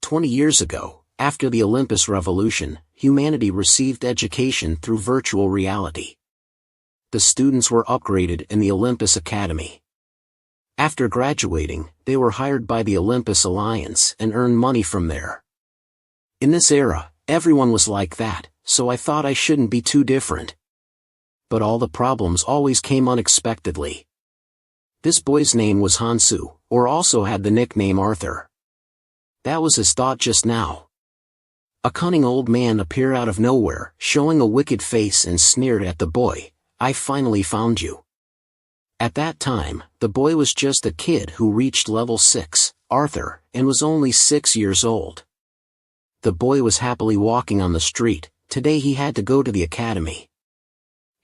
20 years ago, after the Olympus Revolution, humanity received education through virtual reality. The students were upgraded in the Olympus Academy. After graduating, they were hired by the Olympus Alliance and earned money from there. In this era, everyone was like that, so I thought I shouldn't be too different. But all the problems always came unexpectedly. This boy's name was Hansu, or also had the nickname Arthur. That was his thought just now. A cunning old man appeared out of nowhere, showing a wicked face, and sneered at the boy, "I finally found you." At that time, the boy was just a kid who reached level 6, Arthur, and was only 6 years old. The boy was happily walking on the street. Today he had to go to the academy.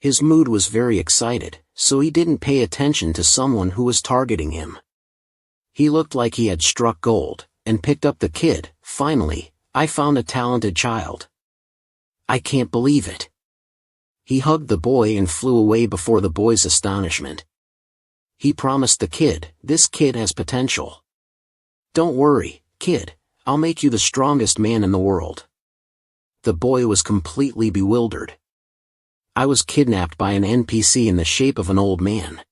His mood was very excited, so he didn't pay attention to someone who was targeting him. He looked like he had struck gold, and picked up the kid. "Finally, I found a talented child. I can't believe it." He hugged the boy and flew away before the boy's astonishment. He promised the kid, "This kid has potential. Don't worry, kid, I'll make you the strongest man in the world." The boy was completely bewildered. I was kidnapped by an NPC in the shape of an old man.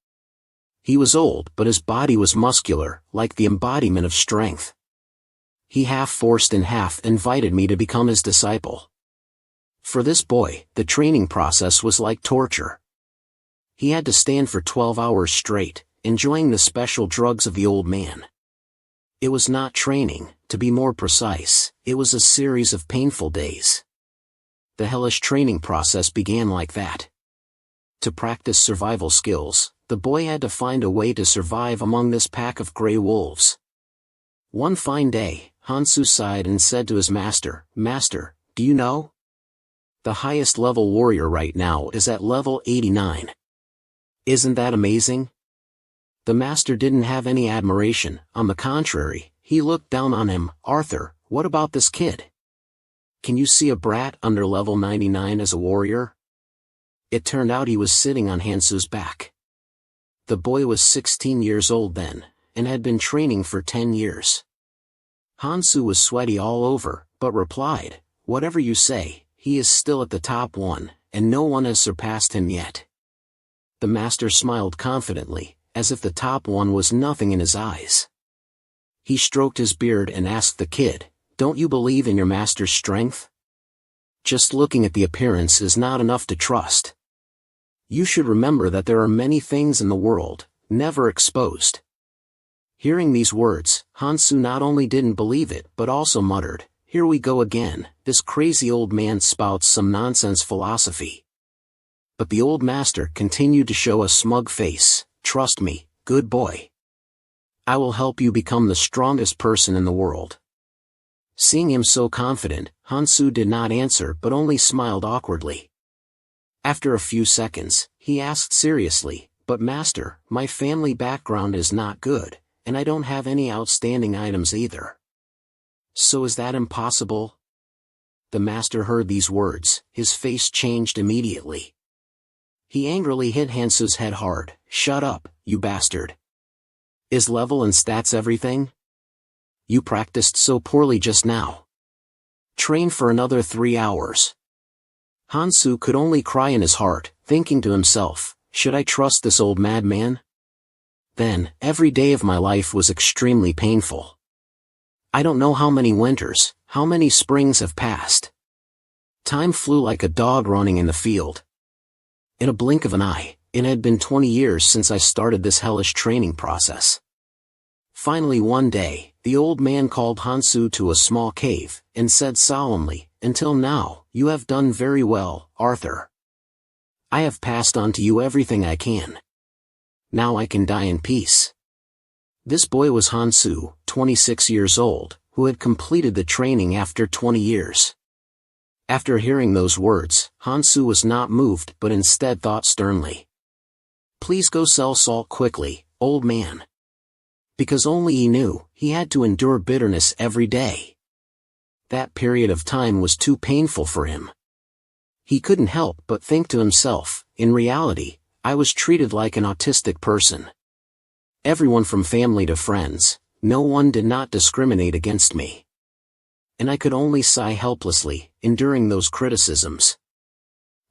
He was old, but his body was muscular, like the embodiment of strength. He half forced and half invited me to become his disciple. For this boy, the training process was like torture. He had to stand for 12 hours straight, enjoying the special drugs of the old man. It was not training, to be more precise, it was a series of painful days. The hellish training process began like that. To practice survival skills, the boy had to find a way to survive among this pack of gray wolves. One fine day, Hansu sighed and said to his master, "Master, do you know? The highest level warrior right now is at level 89. Isn't that amazing?" The master didn't have any admiration. On the contrary, he looked down on him. "Arthur, what about this kid? Can you see a brat under level 99 as a warrior?" It turned out he was sitting on Hansu's back. The boy was 16 years old then, and had been training for 10 years. Hansu was sweaty all over, but replied, "Whatever you say, he is still at the top one, and no one has surpassed him yet." The master smiled confidently, as if the top one was nothing in his eyes. He stroked his beard and asked the kid, "Don't you believe in your master's strength? Just looking at the appearance is not enough to trust. You should remember that there are many things in the world, never exposed." Hearing these words, Hansu not only didn't believe it but also muttered, "Here we go again, this crazy old man spouts some nonsense philosophy." But the old master continued to show a smug face. "Trust me, good boy. I will help you become the strongest person in the world." Seeing him so confident, Hansu did not answer but only smiled awkwardly. After a few seconds, he asked seriously, "But master, my family background is not good, and I don't have any outstanding items either. So is that impossible?" The master heard these words, his face changed immediately. He angrily hit Hansu's head hard. "Shut up, you bastard. Is level and stats everything? You practiced so poorly just now. Train for another 3 hours. Hansu could only cry in his heart, thinking to himself, "Should I trust this old madman?" Then, every day of my life was extremely painful. I don't know how many winters, how many springs have passed. Time flew like a dog running in the field. In a blink of an eye, it had been 20 years since I started this hellish training process. Finally one day, the old man called Hansu to a small cave, and said solemnly, "Until now, you have done very well, Arthur. I have passed on to you everything I can. Now I can die in peace." This boy was Hansu, 26 years old, who had completed the training after 20 years. After hearing those words, Hansu was not moved but instead thought sternly, "Please go sell salt quickly, old man." Because only he knew, he had to endure bitterness every day. That period of time was too painful for him. He couldn't help but think to himself, "In reality, I was treated like an autistic person. Everyone from family to friends, no one did not discriminate against me. and I could only sigh helplessly, enduring those criticisms.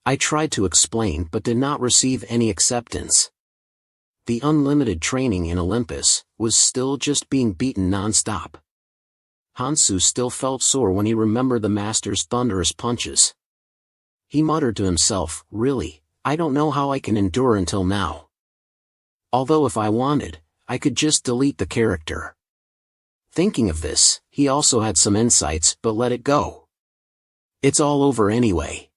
I tried to explain but did not receive any acceptance. The unlimited training in Olympus was still just being beaten non-stop. Hansu still felt sore when he remembered the master's thunderous punches. He muttered to himself, "Really, I don't know how I can endure until now. Although if I wanted, I could just delete the character." Thinking of this, he also had some insights but let it go. It's all over anyway.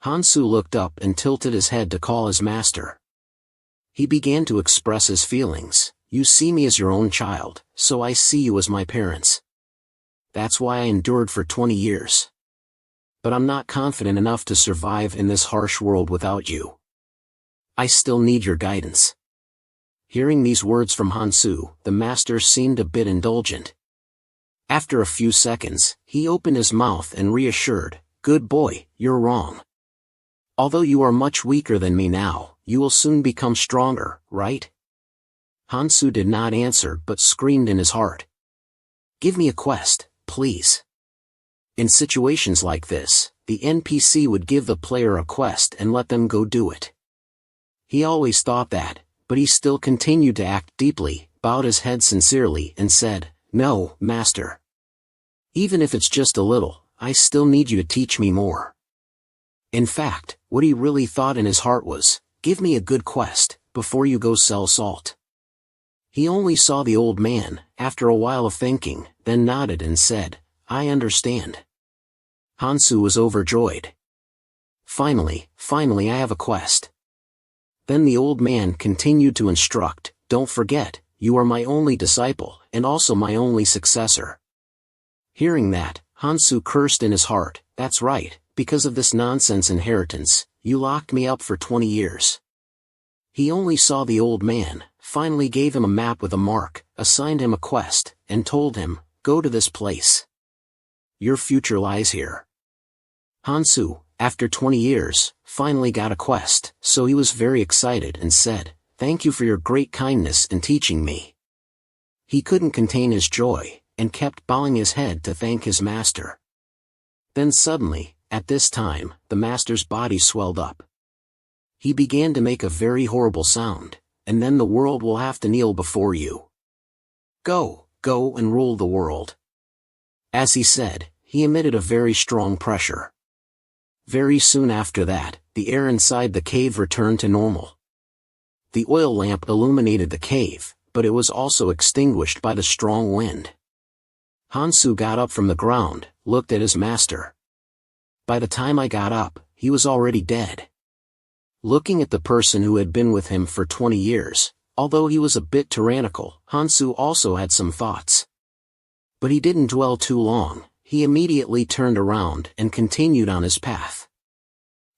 Hansu looked up and tilted his head to call his master. He began to express his feelings. "You see me as your own child, so I see you as my parents. That's why I endured for 20 years. But I'm not confident enough to survive in this harsh world without you. I still need your guidance." Hearing these words from Hansu, the master seemed a bit indulgent. After a few seconds, he opened his mouth and reassured, "Good boy, you're wrong. Although you are much weaker than me now, you will soon become stronger, right?" Hansu did not answer but screamed in his heart, "Give me a quest, please." In situations like this, the NPC would give the player a quest and let them go do it. He always thought that, but he still continued to act deeply, bowed his head sincerely and said, "No, master. Even if it's just a little, I still need you to teach me more." In fact, what he really thought in his heart was, "Give me a good quest, before you go sell salt." He only saw the old man, after a while of thinking, then nodded and said, "I understand." Hansu was overjoyed. Finally, I have a quest." Then the old man continued to instruct, "Don't forget, you are my only disciple, and also my only successor." Hearing that, Hansu cursed in his heart, "That's right, because of this nonsense inheritance, you locked me up for 20 years. He only saw the old man, finally gave him a map with a mark, assigned him a quest, and told him, "Go to this place. Your future lies here." Hansu, after 20 years, finally got a quest, so he was very excited and said, "Thank you for your great kindness in teaching me." He couldn't contain his joy, and kept bowing his head to thank his master. Then suddenly, at this time, the master's body swelled up. He began to make a very horrible sound, "And then the world will have to kneel before you. Go and rule the world." As he said, he emitted a very strong pressure. Very soon after that, the air inside the cave returned to normal. The oil lamp illuminated the cave, but it was also extinguished by the strong wind. Hansu got up from the ground, looked at his master. By the time I got up, he was already dead. Looking at the person who had been with him for 20 years, although he was a bit tyrannical, Hansu also had some thoughts. But he didn't dwell too long. He immediately turned around and continued on his path.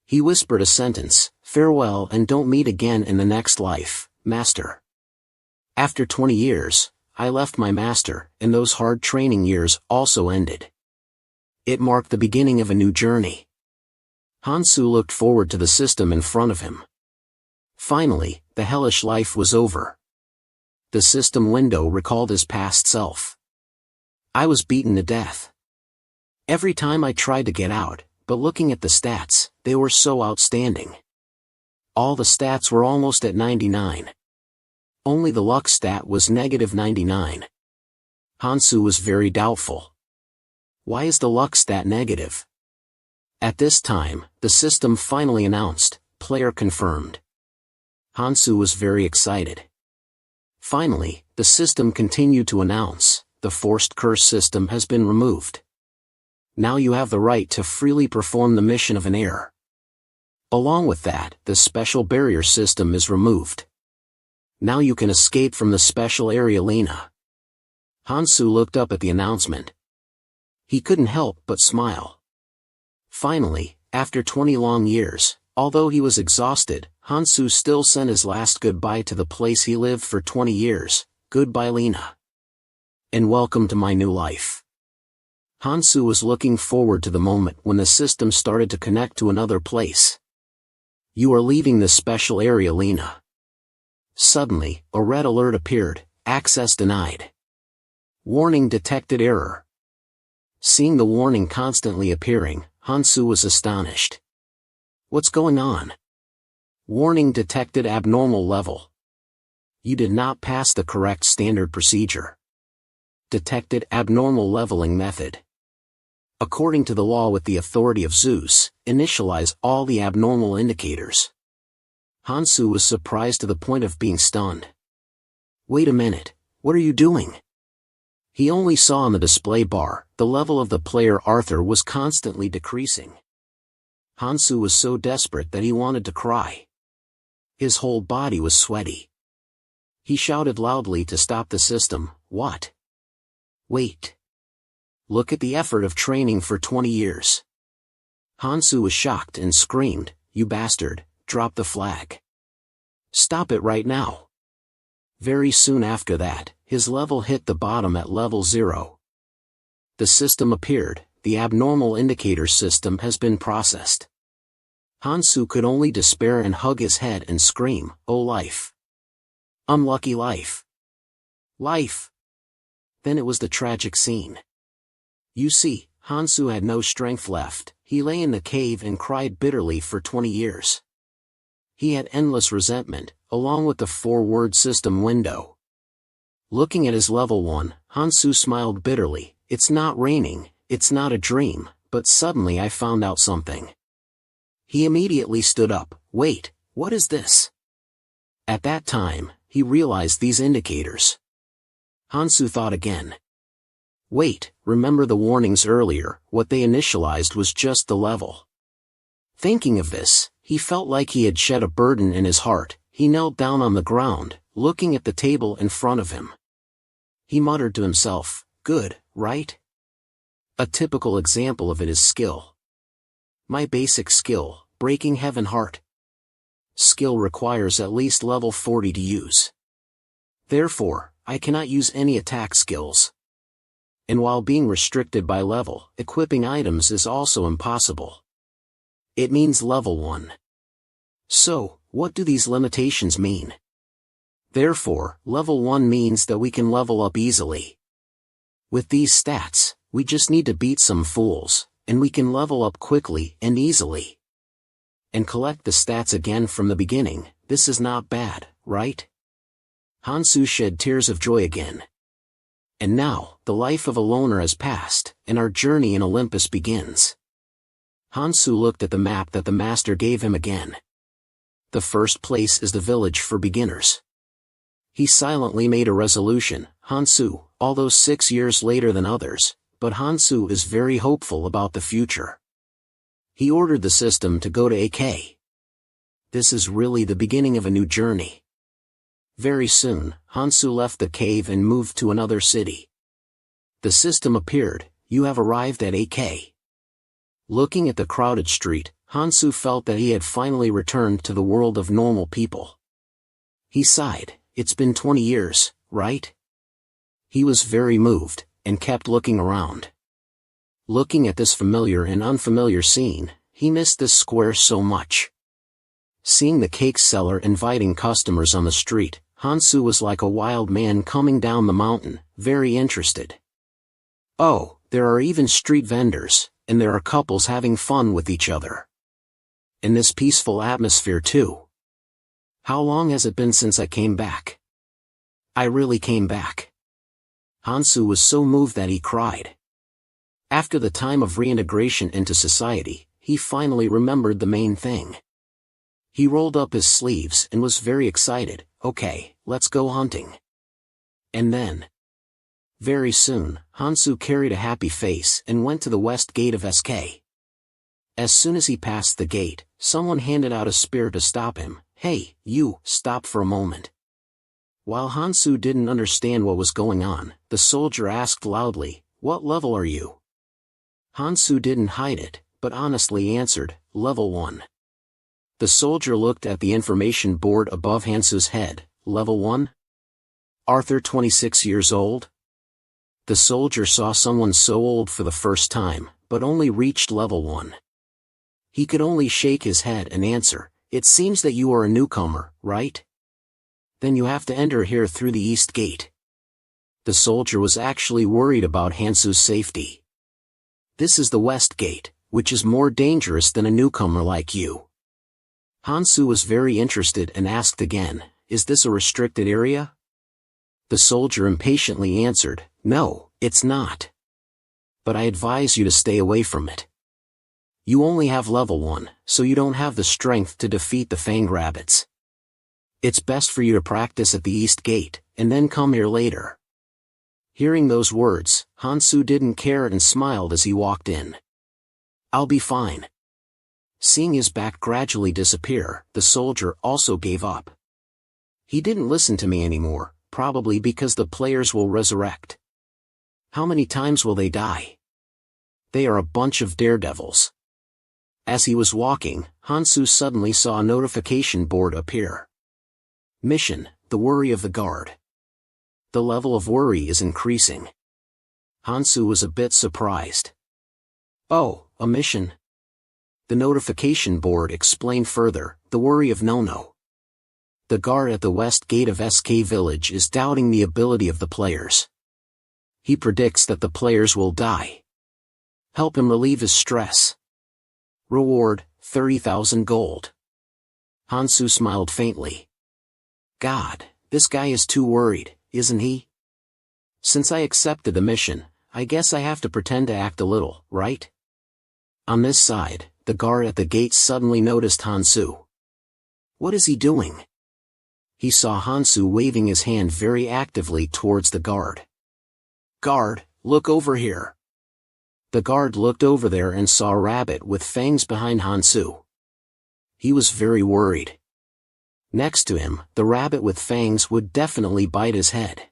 He whispered a sentence, "Farewell and don't meet again in the next life, master." After 20 years, I left my master, and those hard training years also ended. It marked the beginning of a new journey. Hansu looked forward to the system in front of him. Finally, the hellish life was over. The system window recalled his past self. I was beaten to death. Every time I tried to get out, but looking at the stats, they were so outstanding. All the stats were almost at 99. Only the luck stat was -99. Hansu was very doubtful. Why is the luck stat negative? At this time, the system finally announced, "Player confirmed." Hansu was very excited. Finally, the system continued to announce, "The forced curse system has been removed. Now you have the right to freely perform the mission of an heir. Along with that, the special barrier system is removed. Now you can escape from the special area Lena." Hansu looked up at the announcement. He couldn't help but smile. Finally, after 20 long years, although he was exhausted, Hansu still sent his last goodbye to the place he lived for 20 years, "Goodbye Lena. And welcome to my new life." Hansu was looking forward to the moment when the system started to connect to another place. "You are leaving the special area Lena." Suddenly, a red alert appeared, "Access denied. Warning detected error." Seeing the warning constantly appearing, Hansu was astonished. What's going on? Warning detected abnormal level. You did not pass the correct standard procedure. Detected abnormal leveling method. According to the law with the authority of Zeus, initialize all the abnormal indicators. Hansu was surprised to the point of being stunned. Wait a minute, what are you doing? He only saw on the display bar, the level of the player Arthur was constantly decreasing. Hansu was so desperate that he wanted to cry. His whole body was sweaty. He shouted loudly to stop the system. What? Wait. Look at the effort of training for 20 years. Hansu was shocked and screamed, You bastard, drop the flag. Stop it right now. Very soon after that, his level hit the bottom at level 0. The system appeared, the abnormal indicator system has been processed. Hansu could only despair and hug his head and scream, Oh life. Unlucky life. Life. Then it was the tragic scene. You see, Hansu had no strength left. He lay in the cave and cried bitterly for 20 years. He had endless resentment, along with the 4-word system window. Looking at his level 1, Hansu smiled bitterly. It's not raining, it's not a dream, but suddenly I found out something. He immediately stood up. Wait, what is this? At that time, he realized these indicators. Hansu thought again. Wait, remember the warnings earlier, what they initialized was just the level. Thinking of this, he felt like he had shed a burden in his heart. He knelt down on the ground, looking at the table in front of him. He muttered to himself, Good, right? A typical example of it is skill. My basic skill, breaking heaven heart. Skill requires at least level 40 to use. Therefore, I cannot use any attack skills. And while being restricted by level, equipping items is also impossible. It means level 1. So, what do these limitations mean? Therefore, level 1 means that we can level up easily. With these stats, we just need to beat some fools, and we can level up quickly and easily. And collect the stats again from the beginning. This is not bad, right? Hansu shed tears of joy again. And now, the life of a loner has passed, and our journey in Olympus begins. Hansu looked at the map that the master gave him again. The first place is the village for beginners. He silently made a resolution, Hansu, although 6 years later than others, but Hansu is very hopeful about the future. He ordered the system to go to AK. This is really the beginning of a new journey. Very soon, Hansu left the cave and moved to another city. The system appeared, You have arrived at AK. Looking at the crowded street, Hansu felt that he had finally returned to the world of normal people. He sighed, It's been 20 years, right? He was very moved, and kept looking around. Looking at this familiar and unfamiliar scene, he missed this square so much. Seeing the cake seller inviting customers on the street, Hansu was like a wild man coming down the mountain, very interested. Oh, there are even street vendors, and there are couples having fun with each other. In this peaceful atmosphere too. How long has it been since I came back? I really came back. Hansu was so moved that he cried. After the time of reintegration into society, he finally remembered the main thing. He rolled up his sleeves and was very excited. Okay, let's go hunting. And then, very soon, Hansu carried a happy face and went to the west gate of SK. As soon as he passed the gate, someone handed out a spear to stop him. Hey, you, stop for a moment. While Hansu didn't understand what was going on, the soldier asked loudly, What level are you? Hansu didn't hide it, but honestly answered, Level 1. The soldier looked at the information board above Hansu's head. Level 1? Arthur 26 years old? The soldier saw someone so old for the first time, but only reached level 1. He could only shake his head and answer, It seems that you are a newcomer, right? Then you have to enter here through the east gate. The soldier was actually worried about Hansu's safety. This is the West Gate, which is more dangerous than a newcomer like you. Hansu was very interested and asked again, is this a restricted area? The soldier impatiently answered, no, it's not. But I advise you to stay away from it. You only have level 1, so you don't have the strength to defeat the fanged rabbits. It's best for you to practice at the East Gate, and then come here later. Hearing those words, Hansu didn't care and smiled as he walked in. I'll be fine. Seeing his back gradually disappear, the soldier also gave up. He didn't listen to me anymore, probably because the players will resurrect. How many times will they die? They are a bunch of daredevils. As he was walking, Hansu suddenly saw a notification board appear. Mission, the worry of the guard. The level of worry is increasing. Hansu was a bit surprised. Oh, a mission? The notification board explained further, the worry of Nono. The guard at the west gate of SK Village is doubting the ability of the players. He predicts that the players will die. Help him relieve his stress. Reward, 30,000 gold. Hansu smiled faintly. God, this guy is too worried, isn't he? Since I accepted the mission, I guess I have to pretend to act a little, right? On this side, the guard at the gate suddenly noticed Hansu. What is he doing? He saw Hansu waving his hand very actively towards the guard. Guard, look over here. The guard looked over there and saw a rabbit with fangs behind Hansu. He was very worried. Next to him, the rabbit with fangs would definitely bite his head.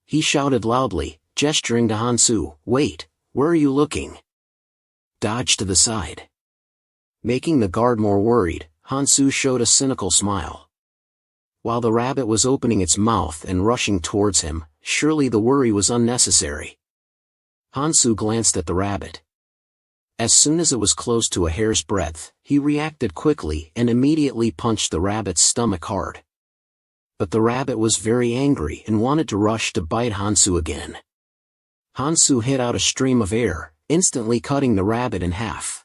He shouted loudly, gesturing to Hansu, wait, where are you looking? Dodge to the side. Making the guard more worried, Hansu showed a cynical smile. While the rabbit was opening its mouth and rushing towards him, surely the worry was unnecessary. Hansu glanced at the rabbit. As soon as it was close to a hair's breadth, he reacted quickly and immediately punched the rabbit's stomach hard. But the rabbit was very angry and wanted to rush to bite Hansu again. Hansu hit out a stream of air, instantly cutting the rabbit in half.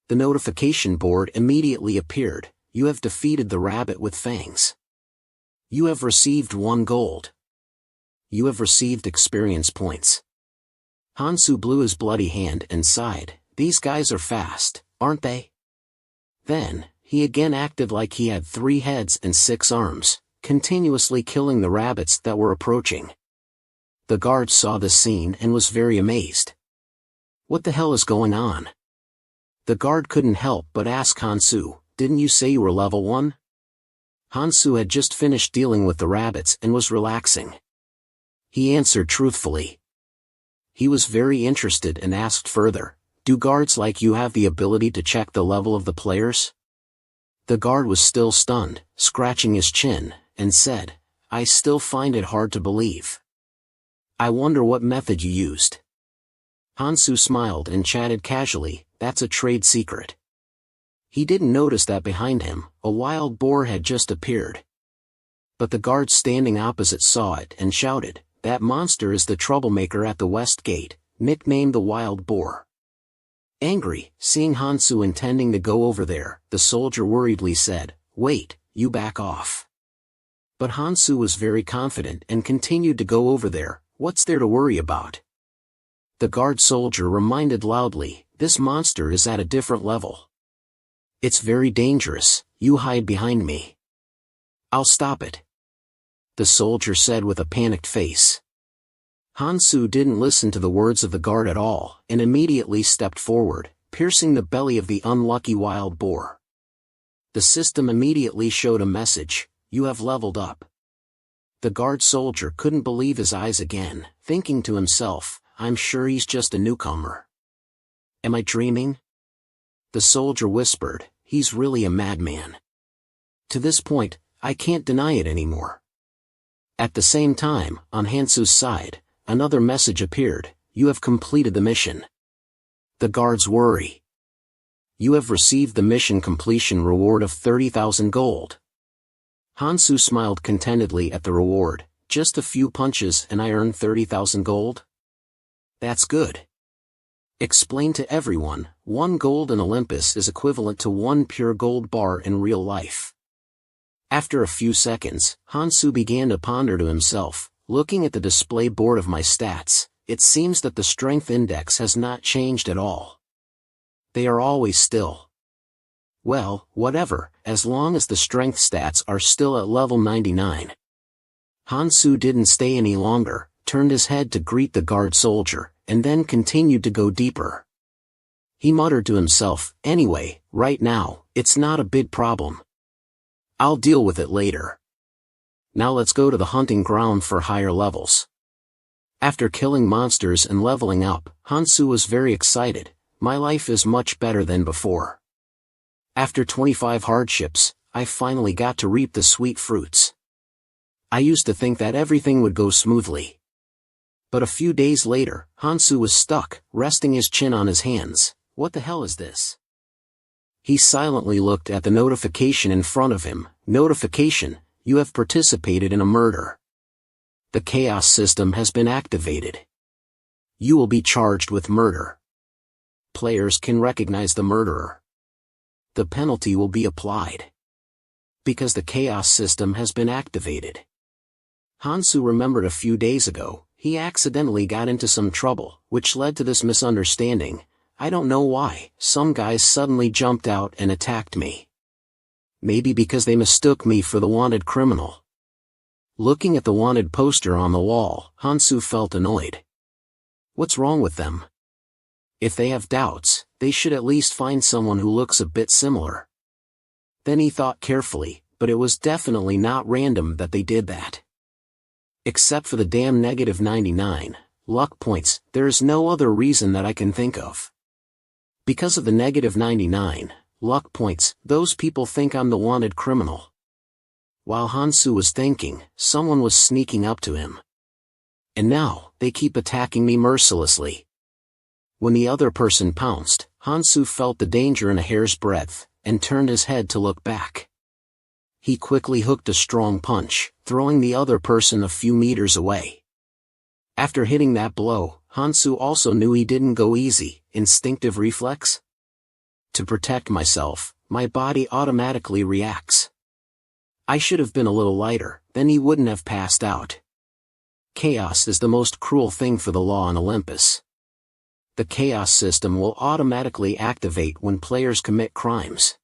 The notification board immediately appeared, you have defeated the rabbit with fangs. You have received 1 gold. You have received experience points. Hansu blew his bloody hand and sighed, these guys are fast, aren't they? Then, he again acted like he had 3 heads and 6 arms, continuously killing the rabbits that were approaching. The guard saw this scene and was very amazed. What the hell is going on? The guard couldn't help but ask Hansu, didn't you say you were level 1? Hansu had just finished dealing with the rabbits and was relaxing. He answered truthfully. He was very interested and asked further, do guards like you have the ability to check the level of the players? The guard was still stunned, scratching his chin, and said, I still find it hard to believe. I wonder what method you used. Hansu smiled and chatted casually, that's a trade secret. He didn't notice that behind him, a wild boar had just appeared. But the guard standing opposite saw it and shouted, that monster is the troublemaker at the west gate, nicknamed the wild boar. Angry, seeing Hansu intending to go over there, the soldier worriedly said, wait, you back off. But Hansu was very confident and continued to go over there, what's there to worry about? The guard soldier reminded loudly, this monster is at a different level. It's very dangerous, you hide behind me. I'll stop it. The soldier said with a panicked face. Hansu didn't listen to the words of the guard at all, and immediately stepped forward, piercing the belly of the unlucky wild boar. The system immediately showed a message, you have leveled up. The guard soldier couldn't believe his eyes again, thinking to himself, I'm sure he's just a newcomer. Am I dreaming? The soldier whispered, he's really a madman. To this point, I can't deny it anymore. At the same time, on Hansu's side, another message appeared, you have completed the mission. The guards worry. You have received the mission completion reward of 30,000 gold. Hansu smiled contentedly at the reward, just a few punches and I earned 30,000 gold? That's good. Explain to everyone, 1 gold in Olympus is equivalent to 1 pure gold bar in real life. After a few seconds, Hansu began to ponder to himself, looking at the display board of my stats, it seems that the strength index has not changed at all. They are always still. Well, whatever, as long as the strength stats are still at level 99. Hansu didn't stay any longer, turned his head to greet the guard soldier, and then continued to go deeper. He muttered to himself, anyway, right now, it's not a big problem. I'll deal with it later. Now let's go to the hunting ground for higher levels. After killing monsters and leveling up, Hansu was very excited. My life is much better than before. After 25 hardships, I finally got to reap the sweet fruits. I used to think that everything would go smoothly. But a few days later, Hansu was stuck, resting his chin on his hands. What the hell is this? He silently looked at the notification in front of him. Notification, you have participated in a murder. The chaos system has been activated. You will be charged with murder. Players can recognize the murderer. The penalty will be applied. Because the chaos system has been activated. Hansu remembered a few days ago, he accidentally got into some trouble, which led to this misunderstanding. I don't know why, some guys suddenly jumped out and attacked me. Maybe because they mistook me for the wanted criminal. Looking at the wanted poster on the wall, Hansu felt annoyed. What's wrong with them? If they have doubts, they should at least find someone who looks a bit similar. Then he thought carefully, but it was definitely not random that they did that. Except for the damn negative 99 luck points, there is no other reason that I can think of. Because of the negative 99 luck points, those people think I'm the wanted criminal. While Hansu was thinking, someone was sneaking up to him. And now, they keep attacking me mercilessly. When the other person pounced, Hansu felt the danger in a hair's breadth, and turned his head to look back. He quickly hooked a strong punch, throwing the other person a few meters away. After hitting that blow, Hansu also knew he didn't go easy. Instinctive reflex? To protect myself, my body automatically reacts. I should have been a little lighter, then he wouldn't have passed out. Chaos is the most cruel thing for the law on Olympus. The chaos system will automatically activate when players commit crimes.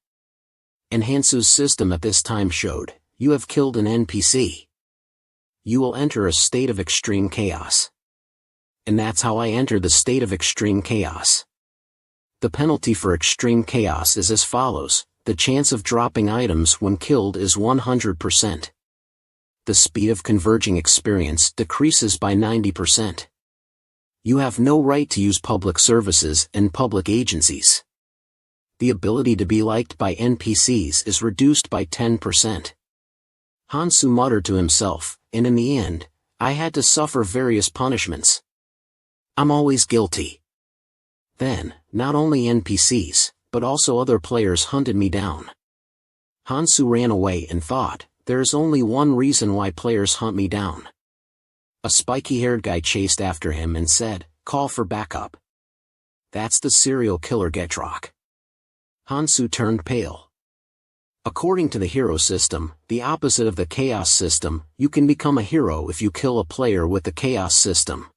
And Hansu's system at this time showed, you have killed an NPC. You will enter a state of extreme chaos. And that's how I entered the state of extreme chaos. The penalty for extreme chaos is as follows, the chance of dropping items when killed is 100%. The speed of converging experience decreases by 90%. You have no right to use public services and public agencies. The ability to be liked by NPCs is reduced by 10%. Hansu muttered to himself, and in the end, I had to suffer various punishments. I'm always guilty. Then, not only NPCs, but also other players hunted me down. Hansu ran away and thought, there's only one reason why players hunt me down. A spiky-haired guy chased after him and said, call for backup. That's the serial killer Getrock. Hansu turned pale. According to the hero system, the opposite of the chaos system, you can become a hero if you kill a player with the chaos system.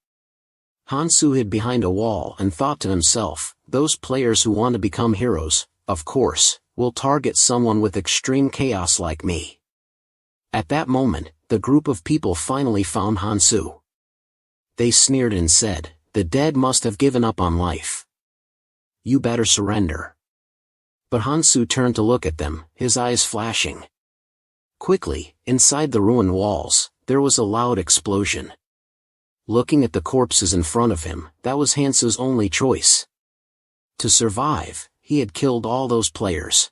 Hansu hid behind a wall and thought to himself, those players who want to become heroes, of course, will target someone with extreme chaos like me. At that moment, the group of people finally found Hansu. They sneered and said, the dead must have given up on life. You better surrender. But Hansu turned to look at them, his eyes flashing. Quickly, inside the ruined walls, there was a loud explosion. Looking at the corpses in front of him, that was Hansu's only choice. To survive, he had killed all those players.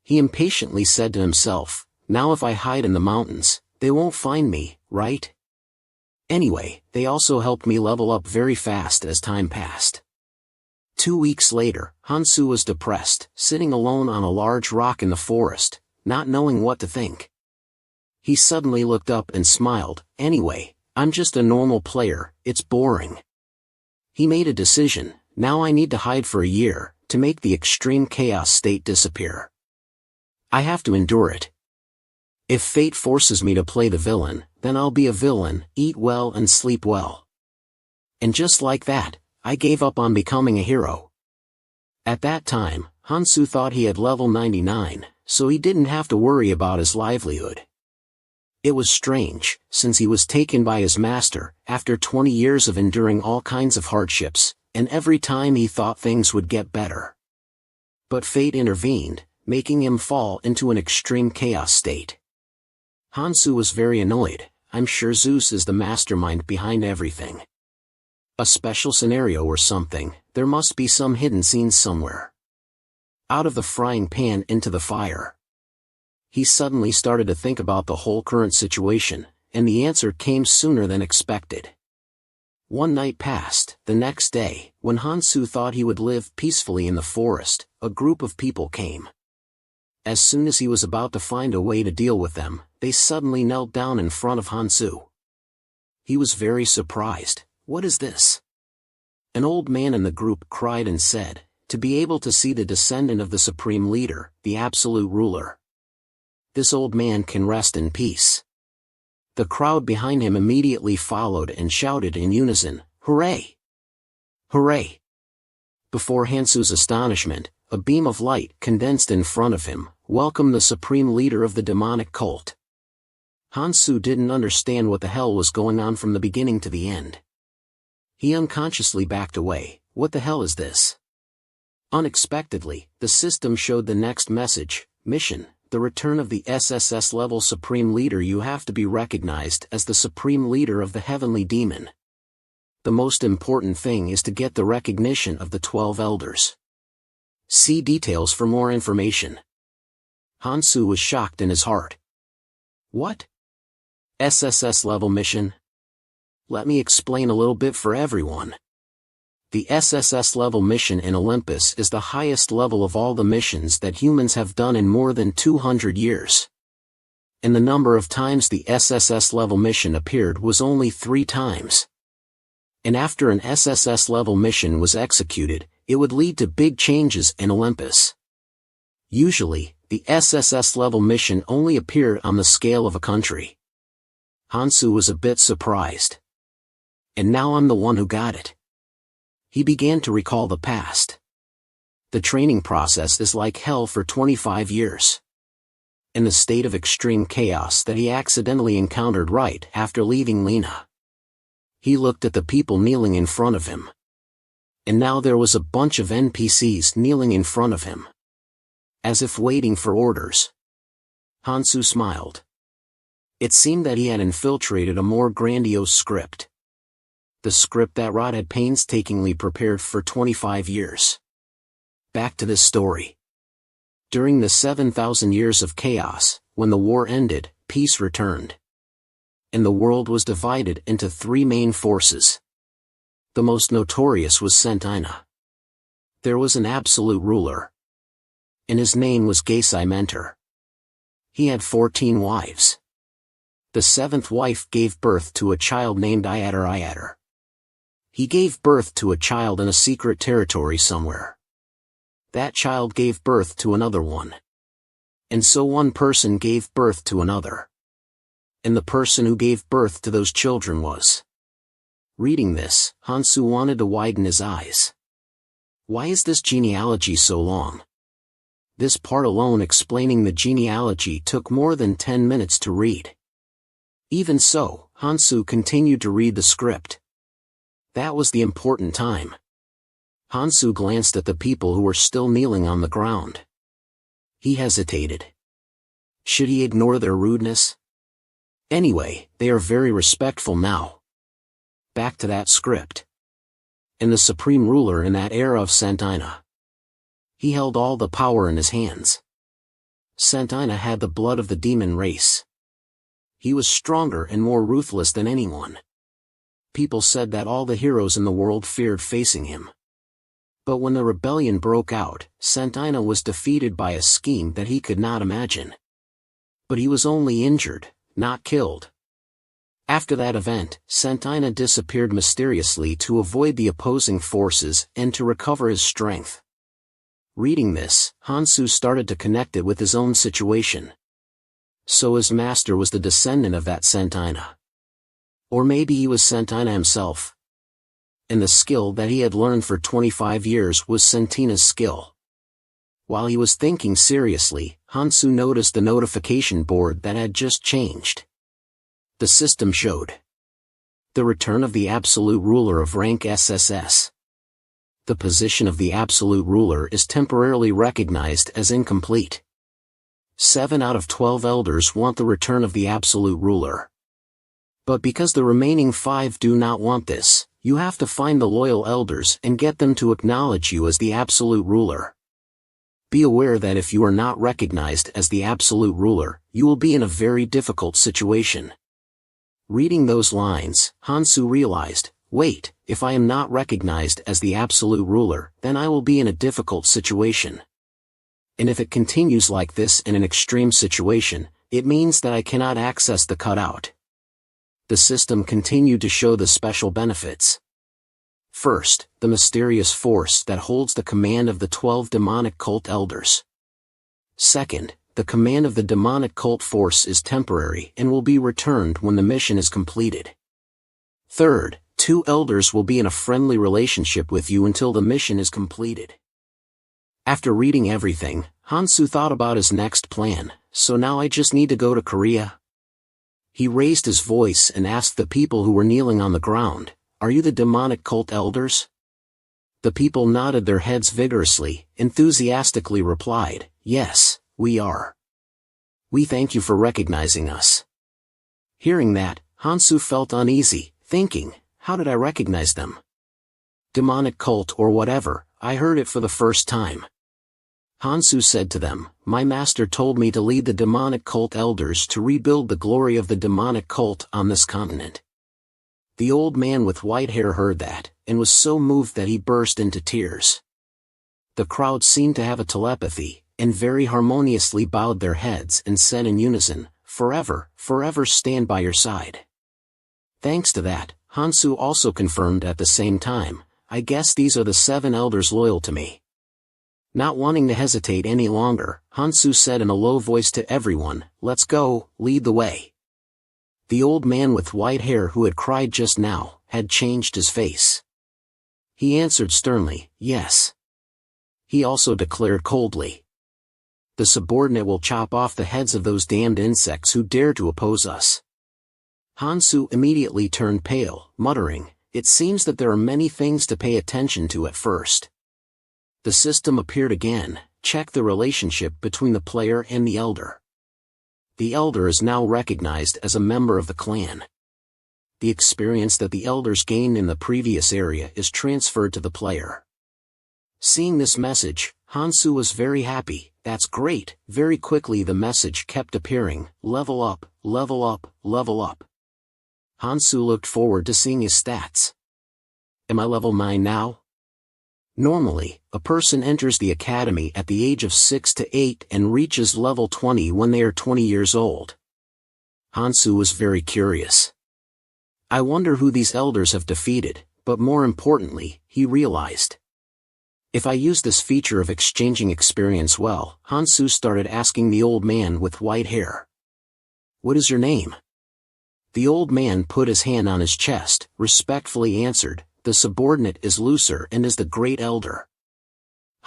He impatiently said to himself, now if I hide in the mountains, they won't find me, right? Anyway, they also helped me level up very fast as time passed. 2 weeks later, Hansu was depressed, sitting alone on a large rock in the forest, not knowing what to think. He suddenly looked up and smiled, anyway, I'm just a normal player, it's boring. He made a decision, now I need to hide for a year, to make the extreme chaos state disappear. I have to endure it. If fate forces me to play the villain, then I'll be a villain, eat well and sleep well. And just like that, I gave up on becoming a hero. At that time, Hansu thought he had level 99, so he didn't have to worry about his livelihood. It was strange, since he was taken by his master, after 20 years of enduring all kinds of hardships, and every time he thought things would get better. But fate intervened, making him fall into an extreme chaos state. Hansu was very annoyed. I'm sure Zeus is the mastermind behind everything. A special scenario or something, there must be some hidden scenes somewhere. Out of the frying pan into the fire. He suddenly started to think about the whole current situation, and the answer came sooner than expected. One night passed. The next day, when Hansu thought he would live peacefully in the forest, a group of people came. As soon as he was about to find a way to deal with them, they suddenly knelt down in front of Hansu. He was very surprised. What is this? An old man in the group cried and said, to be able to see the descendant of the supreme leader, the absolute ruler. This old man can rest in peace. The crowd behind him immediately followed and shouted in unison, "Hooray! Hooray!" Before Hansu's astonishment, a beam of light condensed in front of him, welcomed the supreme leader of the demonic cult. Hansu didn't understand what the hell was going on from the beginning to the end. He unconsciously backed away. What the hell is this? Unexpectedly, the system showed the next message, mission, the return of the SSS level supreme leader. You have to be recognized as the supreme leader of the heavenly demon. The most important thing is to get the recognition of the 12 elders. See details for more information. Hansu was shocked in his heart. What? SSS level mission? Let me explain a little bit for everyone. The SSS level mission in Olympus is the highest level of all the missions that humans have done in more than 200 years. And the number of times the SSS level mission appeared was only 3 times. And after an SSS level mission was executed, it would lead to big changes in Olympus. Usually, the SSS level mission only appeared on the scale of a country. Hansu was a bit surprised. And now I'm the one who got it. He began to recall the past. The training process is like hell for 25 years. In the state of extreme chaos that he accidentally encountered right after leaving Lena. He looked at the people kneeling in front of him. And now there was a bunch of NPCs kneeling in front of him. As if waiting for orders. Hansu smiled. It seemed that he had infiltrated a more grandiose script. The script that Rod had painstakingly prepared for 25 years. Back to this story. During the 7,000 years of chaos, when the war ended, peace returned. And the world was divided into 3 main forces. The most notorious was Sentina. There was an absolute ruler. And his name was Geisai Mentor. He had 14 wives. The 7th wife gave birth to a child named Iadar. He gave birth to a child in a secret territory somewhere. That child gave birth to another one. And so one person gave birth to another. And the person who gave birth to those children was. Reading this, Hansu wanted to widen his eyes. Why is this genealogy so long? This part alone explaining the genealogy took more than 10 minutes to read. Even so, Hansu continued to read the script. That was the important time. Hansu glanced at the people who were still kneeling on the ground. He hesitated. Should he ignore their rudeness? Anyway, they are very respectful now. Back to that script. And the supreme ruler in that era of Sentina. He held all the power in his hands. Sentina had the blood of the demon race. He was stronger and more ruthless than anyone. People said that all the heroes in the world feared facing him. But when the rebellion broke out, Sentina was defeated by a scheme that he could not imagine. But he was only injured, not killed. After that event, Sentina disappeared mysteriously to avoid the opposing forces and to recover his strength. Reading this, Hansu started to connect it with his own situation. So his master was the descendant of that Sentina. Or maybe he was Sentina himself. And the skill that he had learned for 25 years was Sentina's skill. While he was thinking seriously, Hansu noticed the notification board that had just changed. The system showed the return of the absolute ruler of rank SSS. The position of the absolute ruler is temporarily recognized as incomplete. 7 out of 12 elders want the return of the absolute ruler. But because the remaining 5 do not want this, you have to find the loyal elders and get them to acknowledge you as the absolute ruler. Be aware that if you are not recognized as the absolute ruler, you will be in a very difficult situation. Reading those lines, Hansu realized, wait, if I am not recognized as the absolute ruler, then I will be in a difficult situation. And if it continues like this in an extreme situation, it means that I cannot access the cutout. The system continued to show the special benefits. First, the mysterious force that holds the command of the 12 demonic cult elders. Second, the command of the demonic cult force is temporary and will be returned when the mission is completed. Third, 2 elders will be in a friendly relationship with you until the mission is completed. After reading everything, Hansu thought about his next plan, so now I just need to go to Korea? He raised his voice and asked the people who were kneeling on the ground, "Are you the demonic cult elders?" The people nodded their heads vigorously, enthusiastically replied, "Yes, we are. We thank you for recognizing us." Hearing that, Hansu felt uneasy, thinking, how did I recognize them? Demonic cult or whatever, I heard it for the first time. Hansu said to them, "My master told me to lead the demonic cult elders to rebuild the glory of the demonic cult on this continent." The old man with white hair heard that, and was so moved that he burst into tears. The crowd seemed to have a telepathy, and very harmoniously bowed their heads and said in unison, "Forever, forever stand by your side." Thanks to that, Hansu also confirmed at the same time, "I guess these are the 7 elders loyal to me." Not wanting to hesitate any longer, Hansu said in a low voice to everyone, "Let's go, lead the way." The old man with white hair who had cried just now, had changed his face. He answered sternly, "Yes." He also declared coldly, "The subordinate will chop off the heads of those damned insects who dare to oppose us." Hansu immediately turned pale, muttering, "It seems that there are many things to pay attention to at first." The system appeared again, check the relationship between the player and the elder. The elder is now recognized as a member of the clan. The experience that the elders gained in the previous area is transferred to the player. Seeing this message, Hansu was very happy. "That's great." Very quickly the message kept appearing, "Level up, level up, level up." Hansu looked forward to seeing his stats. Am I level 9 now? Normally, a person enters the academy at the age of 6 to 8 and reaches level 20 when they are 20 years old. Hansu was very curious. I wonder who these elders have defeated, but more importantly, he realized, if I use this feature of exchanging experience well, Hansu started asking the old man with white hair, "What is your name?" The old man put his hand on his chest, respectfully answered, "The subordinate is Lucer and is the great elder."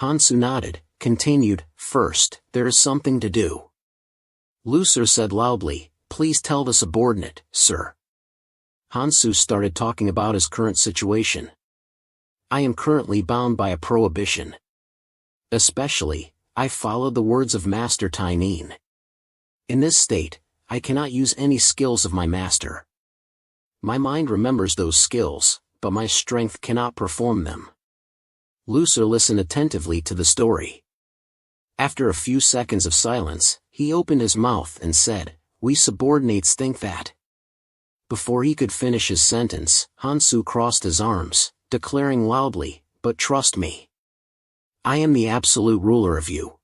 Hansu nodded, continued, "First, there is something to do." Lucer said loudly, "Please tell the subordinate, sir." Hansu started talking about his current situation. "I am currently bound by a prohibition. Especially, I followed the words of Master Tynein. In this state, I cannot use any skills of my master. My mind remembers those skills, but my strength cannot perform them." Lucer listened attentively to the story. After a few seconds of silence, he opened his mouth and said, "We subordinates think that." Before he could finish his sentence, Hansu crossed his arms, declaring loudly, "But trust me. I am the absolute ruler of you.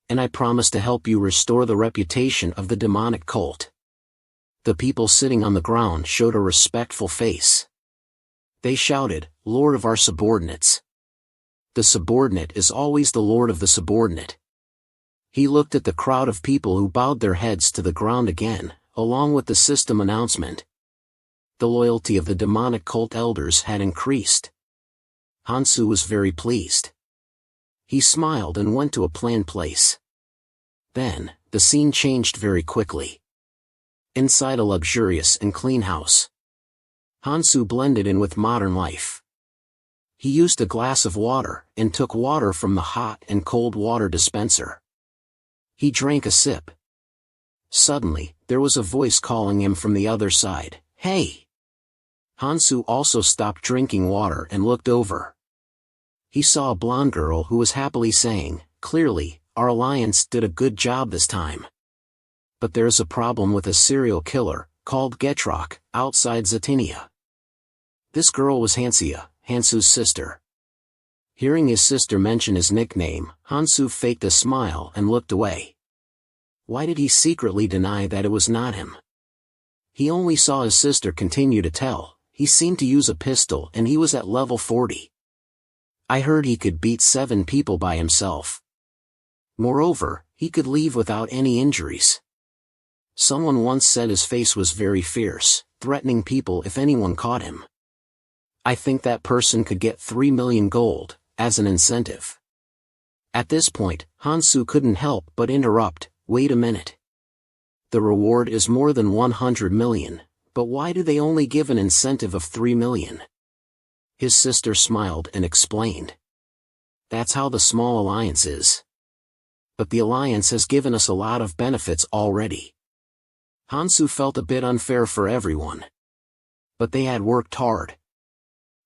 And I promise to help you restore the reputation of the demonic cult." The people sitting on the ground showed a respectful face. They shouted, "Lord of our subordinates." The subordinate is always the lord of the subordinate. He looked at the crowd of people who bowed their heads to the ground again, along with the system announcement. The loyalty of the demonic cult elders had increased. Hansu was very pleased. He smiled and went to a planned place. Then, the scene changed very quickly. Inside a luxurious and clean house, Hansu blended in with modern life. He used a glass of water and took water from the hot and cold water dispenser. He drank a sip. Suddenly, there was a voice calling him from the other side, "Hey!" Hansu also stopped drinking water and looked over. He saw a blonde girl who was happily saying, "Clearly, our alliance did a good job this time. But there's a problem with a serial killer, called Getrok, outside Zatinia." This girl was Hansu's sister. Hearing his sister mention his nickname, Hansu faked a smile and looked away. Why did he secretly deny that it was not him? He only saw his sister continue to tell. He seemed to use a pistol and he was at level 40. I heard he could beat 7 people by himself. Moreover, he could leave without any injuries. Someone once said his face was very fierce, threatening people if anyone caught him. I think that person could get 3 million gold, as an incentive. At this point, Hansu couldn't help but interrupt, "Wait a minute. The reward is more than 100 million, but why do they only give an incentive of 3 million? His sister smiled and explained. "That's how the small alliance is. But the alliance has given us a lot of benefits already." Hansu felt a bit unfair for everyone. But they had worked hard.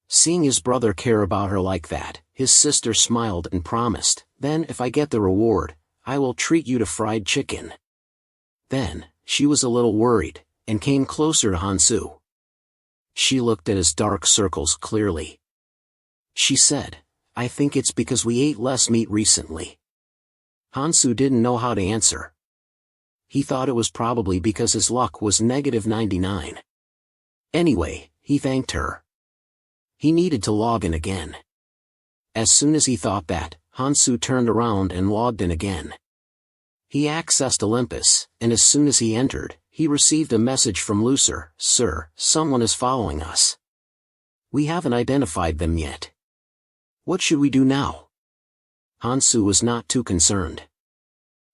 Seeing his brother care about her like that, his sister smiled and promised, "Then if I get the reward, I will treat you to fried chicken." Then, she was a little worried, and came closer to Hansu. She looked at his dark circles clearly. She said, "I think it's because we ate less meat recently." Hansu didn't know how to answer. He thought it was probably because his luck was -99. Anyway, he thanked her. He needed to log in again. As soon as he thought that, Hansu turned around and logged in again. He accessed Olympus, and as soon as he entered, he received a message from Lucer, "Sir, someone is following us. We haven't identified them yet. What should we do now?" Hansu was not too concerned.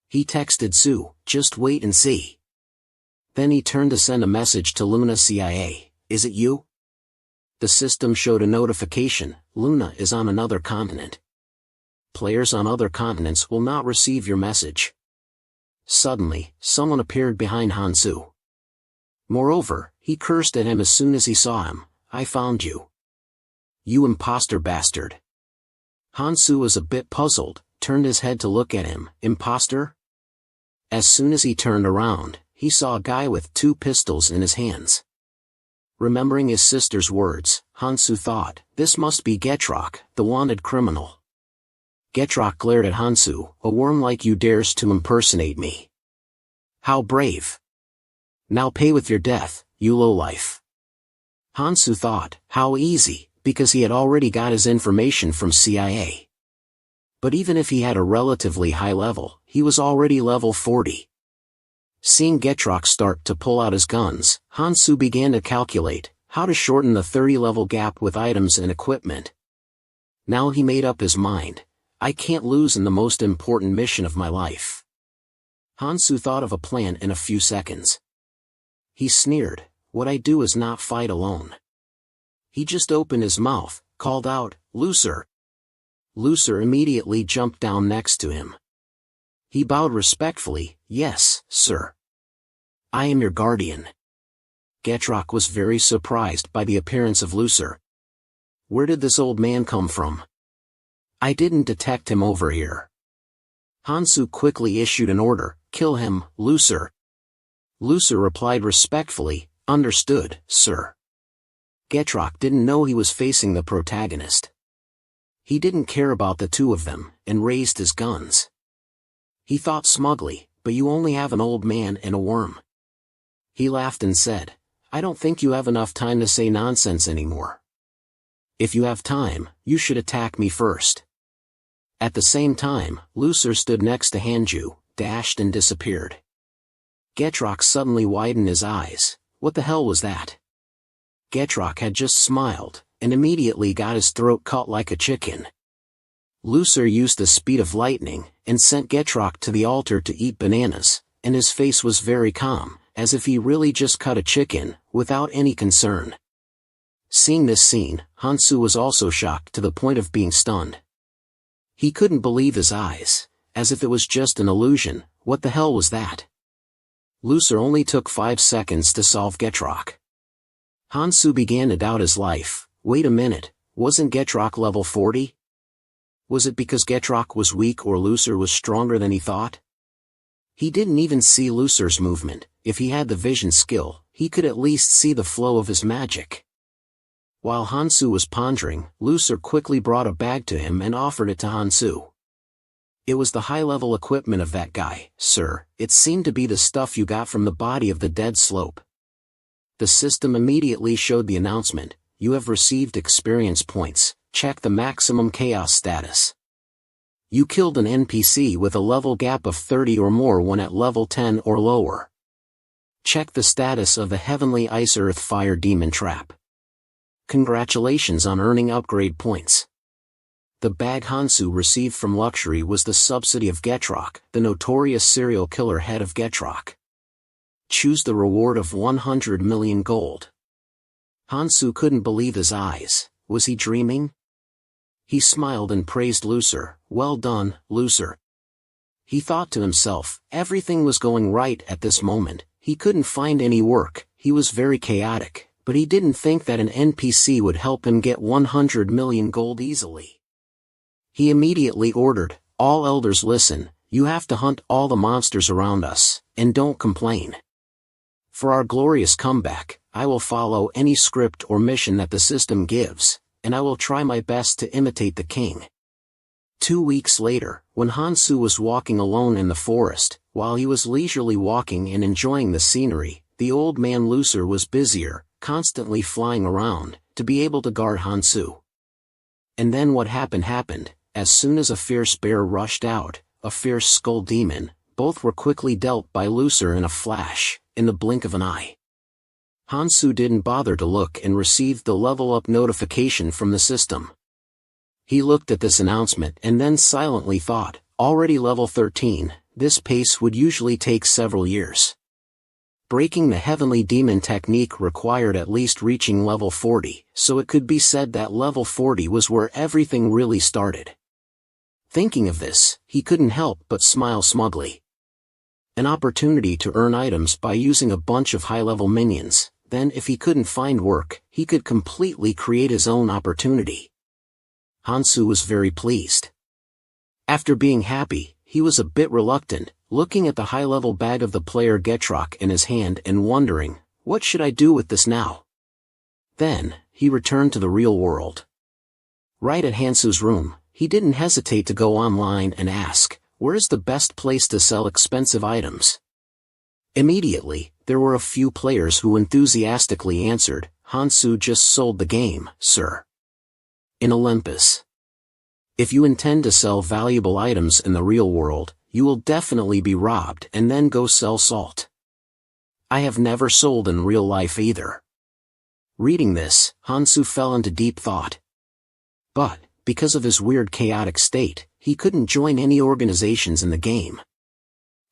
He texted Sue, "Just wait and see." Then he turned to send a message to Luna CIA, "Is it you?" The system showed a notification, "Luna is on another continent. Players on other continents will not receive your message." Suddenly, someone appeared behind Hansu. Moreover, he cursed at him as soon as he saw him, "I found you. You imposter bastard." Hansu was a bit puzzled, turned his head to look at him, "Imposter?" As soon as he turned around, he saw a guy with 2 pistols in his hands. Remembering his sister's words, Hansu thought, this must be Getrok, the wanted criminal. Getrok glared at Hansu, "A worm like you dares to impersonate me. How brave. Now pay with your death, you lowlife." Hansu thought, how easy, because he had already got his information from CIA. But even if he had a relatively high level, he was already level 40. Seeing Getrok start to pull out his guns, Hansu began to calculate how to shorten the 30-level gap with items and equipment. Now he made up his mind, I can't lose in the most important mission of my life. Hansu thought of a plan in a few seconds. He sneered, "What I do is not fight alone." He just opened his mouth, called out, "Lucer." Lucer immediately jumped down next to him. He bowed respectfully, "Yes, sir. I am your guardian." Getrok was very surprised by the appearance of Lucer. Where did this old man come from? I didn't detect him over here. Hansu quickly issued an order, "Kill him, Lucer." Lucer replied respectfully, "Understood, sir." Getrok didn't know he was facing the protagonist. He didn't care about the 2 of them, and raised his guns. He thought smugly, but you only have an old man and a worm. He laughed and said, "I don't think you have enough time to say nonsense anymore. If you have time, you should attack me first." At the same time, Lucer stood next to Hanju, dashed and disappeared. Getrock suddenly widened his eyes. What the hell was that? Getrock had just smiled, and immediately got his throat cut like a chicken. Lucer used the speed of lightning, and sent Getrock to the altar to eat bananas, and his face was very calm, as if he really just cut a chicken, without any concern. Seeing this scene, Hansu was also shocked to the point of being stunned. He couldn't believe his eyes, as if it was just an illusion. What the hell was that? Lucer only took 5 seconds to solve Getrock. Hansu began to doubt his life. Wait a minute, wasn't Getrock level 40? Was it because Getrock was weak or Lucer was stronger than he thought? He didn't even see Lucer's movement. If he had the vision skill, he could at least see the flow of his magic. While Hansu was pondering, Lucer quickly brought a bag to him and offered it to Hansu. "It was the high-level equipment of that guy, sir. It seemed to be the stuff you got from the body of the dead slope." The system immediately showed the announcement, "You have received experience points. Check the maximum chaos status. You killed an NPC with a level gap of 30 or more when at level 10 or lower. Check the status of the Heavenly Ice Earth Fire Demon Trap. Congratulations on earning upgrade points." The bag Hansu received from Luxury was the subsidy of Getrock, the notorious serial killer head of Getrock. Choose the reward of 100 million gold. Hansu couldn't believe his eyes. Was he dreaming? He smiled and praised Lucer. "Well done, Lucer." He thought to himself, everything was going right at this moment. He couldn't find any work, he was very chaotic, but he didn't think that an NPC would help him get 100 million gold easily. He immediately ordered, "All elders listen, you have to hunt all the monsters around us, and don't complain. For our glorious comeback, I will follow any script or mission that the system gives, and I will try my best to imitate the king." 2 weeks later, when Hansu was walking alone in the forest, while he was leisurely walking and enjoying the scenery, the old man Lucer was busier, constantly flying around, to be able to guard Hansu. And then what happened. As soon as a fierce bear rushed out, a fierce skull demon, both were quickly dealt by Lucer in a flash, in the blink of an eye. Hansu didn't bother to look and received the level up notification from the system. He looked at this announcement and then silently thought, already level 13, this pace would usually take several years. Breaking the heavenly demon technique required at least reaching level 40, so it could be said that level 40 was where everything really started. Thinking of this, he couldn't help but smile smugly. An opportunity to earn items by using a bunch of high-level minions, then if he couldn't find work, he could completely create his own opportunity. Hansu was very pleased. After being happy, he was a bit reluctant, looking at the high-level bag of the player Getrock in his hand and wondering, what should I do with this now? Then, he returned to the real world. Right at Hansu's room, he didn't hesitate to go online and ask, where is the best place to sell expensive items? Immediately, there were a few players who enthusiastically answered, "Hansu just sold the game, sir. In Olympus. If you intend to sell valuable items in the real world, you will definitely be robbed and then go sell salt. I have never sold in real life either." Reading this, Hansu fell into deep thought. But, because of his weird chaotic state, he couldn't join any organizations in the game.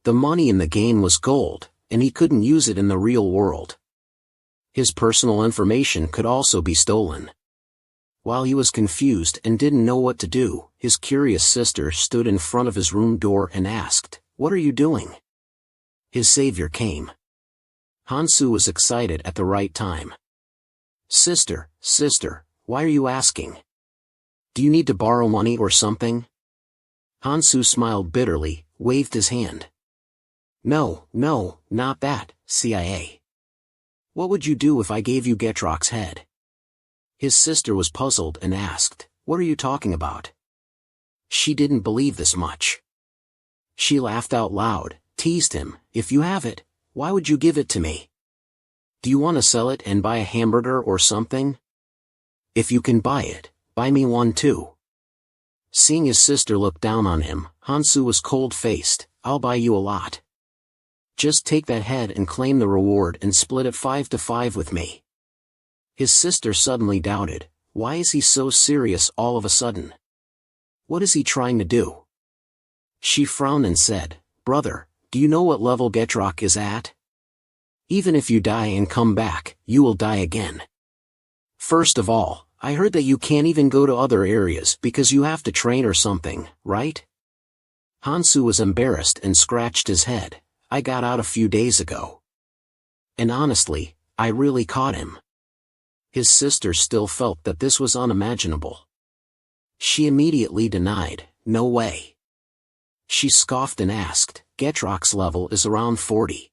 The money in the game was gold, and he couldn't use it in the real world. His personal information could also be stolen. While he was confused and didn't know what to do, his curious sister stood in front of his room door and asked, "What are you doing?" His savior came. Hansu was excited at the right time. Sister, why are you asking? Do you need to borrow money or something?" Hansu smiled bitterly, waved his hand. No, not that, CIA. What would you do if I gave you Getrock's head?" His sister was puzzled and asked, "What are you talking about?" She didn't believe this much. She laughed out loud, teased him, "If you have it, why would you give it to me? Do you want to sell it and buy a hamburger or something? If you can buy it, buy me one too. Seeing his sister look down on him, Hansu was cold-faced. I'll buy you a lot. Just take that head and claim the reward and split it 5-5 with me. His sister suddenly doubted. Why is he so serious all of a sudden? What is he trying to do? She frowned and said, Brother, do you know what level Getrock is at? Even if you die and come back, you will die again. First of all, I heard that you can't even go to other areas because you have to train or something, right? Hansu was embarrassed and scratched his head. I got out a few days ago. And honestly, I really caught him. His sister still felt that this was unimaginable. She immediately denied, no way. She scoffed and asked, Getrock's level is around 40.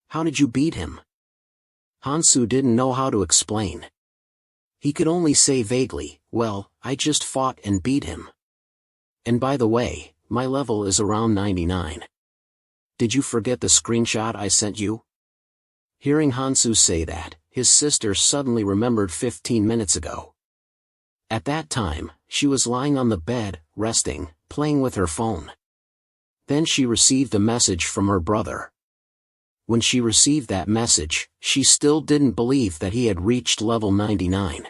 How did you beat him? Hansu didn't know how to explain. He could only say vaguely, well, I just fought and beat him. And by the way, my level is around 99. Did you forget the screenshot I sent you? Hearing Hansu say that, his sister suddenly remembered 15 minutes ago. At that time, she was lying on the bed, resting, playing with her phone. Then she received a message from her brother. When she received that message, she still didn't believe that he had reached level 99.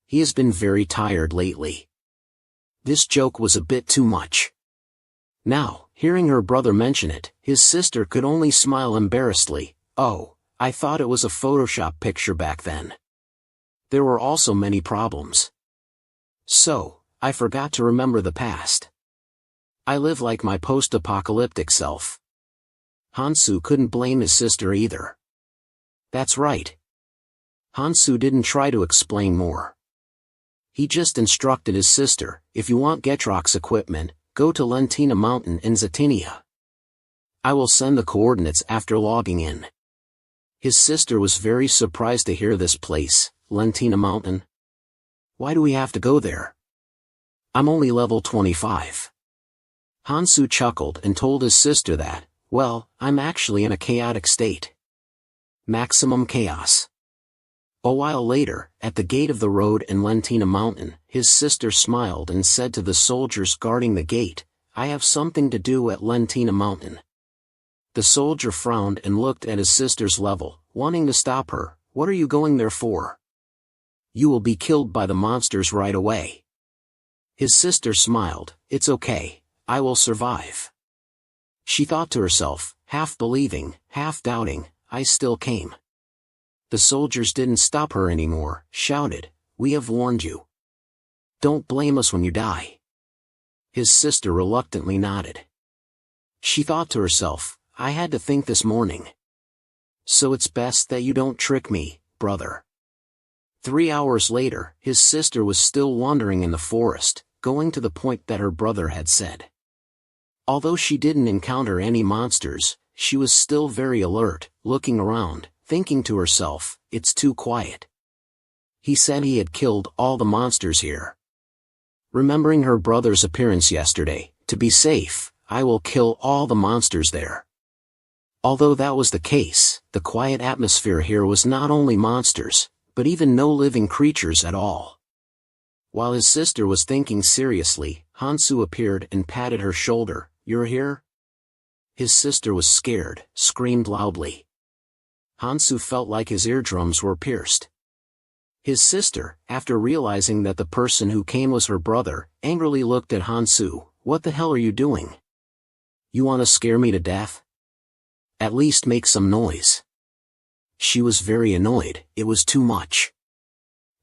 He has been very tired lately. This joke was a bit too much. Now, hearing her brother mention it, his sister could only smile embarrassedly. Oh, I thought it was a Photoshop picture back then. There were also many problems. So, I forgot to remember the past. I live like my post-apocalyptic self. Hansu couldn't blame his sister either. That's right. Hansu didn't try to explain more. He just instructed his sister, if you want Getrock's equipment, go to Lentina Mountain in Zetinia. I will send the coordinates after logging in. His sister was very surprised to hear this place, Lentina Mountain. Why do we have to go there? I'm only level 25. Hansu chuckled and told his sister that, well, I'm actually in a chaotic state. Maximum chaos. A while later, at the gate of the road in Lentina Mountain, his sister smiled and said to the soldiers guarding the gate, I have something to do at Lentina Mountain. The soldier frowned and looked at his sister's level, wanting to stop her. What are you going there for? You will be killed by the monsters right away. His sister smiled, it's okay, I will survive. She thought to herself, half believing, half doubting, I still came. The soldiers didn't stop her anymore, shouted, we have warned you. Don't blame us when you die. His sister reluctantly nodded. She thought to herself, I had to think this morning. So it's best that you don't trick me, brother. 3 hours later, his sister was still wandering in the forest, going to the point that her brother had said. Although she didn't encounter any monsters, she was still very alert, looking around, thinking to herself, it's too quiet. He said he had killed all the monsters here. Remembering her brother's appearance yesterday, to be safe, I will kill all the monsters there. Although that was the case, the quiet atmosphere here was not only monsters, but even no living creatures at all. While his sister was thinking seriously, Hansu appeared and patted her shoulder. You're here? His sister was scared, screamed loudly. Hansu felt like his eardrums were pierced. His sister, after realizing that the person who came was her brother, angrily looked at Hansu. What the hell are you doing? You want to scare me to death? At least make some noise. She was very annoyed, it was too much.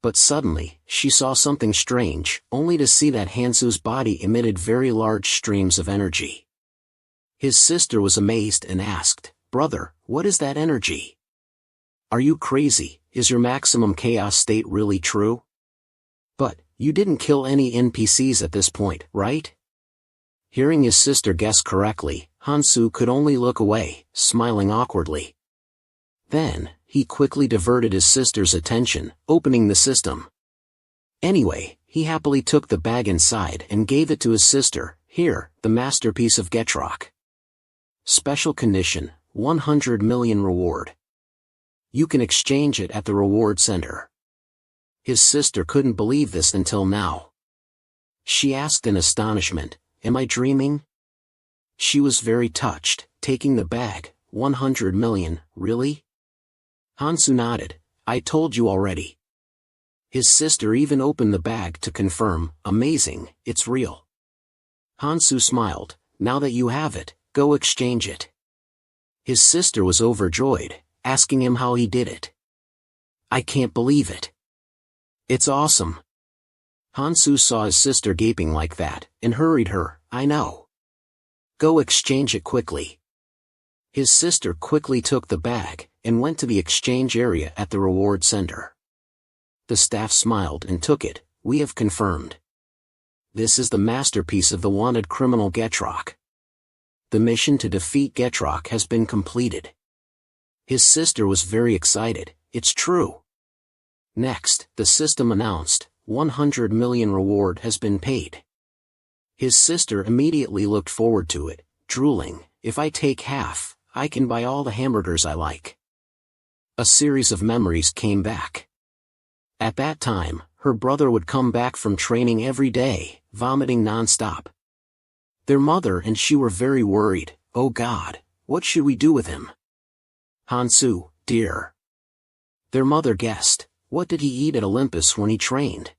But suddenly, she saw something strange, only to see that Hansu's body emitted very large streams of energy. His sister was amazed and asked, Brother, what is that energy? Are you crazy? Is your maximum chaos state really true? But, you didn't kill any NPCs at this point, right? Hearing his sister guess correctly, Hansu could only look away, smiling awkwardly. Then, he quickly diverted his sister's attention, opening the system. Anyway, he happily took the bag inside and gave it to his sister. Here, the masterpiece of Getrock. Special condition, 100 million reward. You can exchange it at the reward center. His sister couldn't believe this until now. She asked in astonishment, "Am I dreaming?" She was very touched, taking the bag. 100 million, really? Hansu nodded. I told you already. His sister even opened the bag to confirm. Amazing, it's real. Hansu smiled. Now that you have it, go exchange it. His sister was overjoyed, asking him how he did it. I can't believe it. It's awesome. Hansu saw his sister gaping like that, and hurried her. I know. Go exchange it quickly. His sister quickly took the bag, and went to the exchange area at the reward center. The staff smiled and took it. We have confirmed. This is the masterpiece of the wanted criminal Getrock. The mission to defeat Getrock has been completed. His sister was very excited. It's true. Next, the system announced, 100 million reward has been paid. His sister immediately looked forward to it, drooling. If I take half, I can buy all the hamburgers I like. A series of memories came back. At that time, her brother would come back from training every day, vomiting non-stop. Their mother and she were very worried. Oh God, what should we do with him? Hansu, dear. Their mother guessed. What did he eat at Olympus when he trained?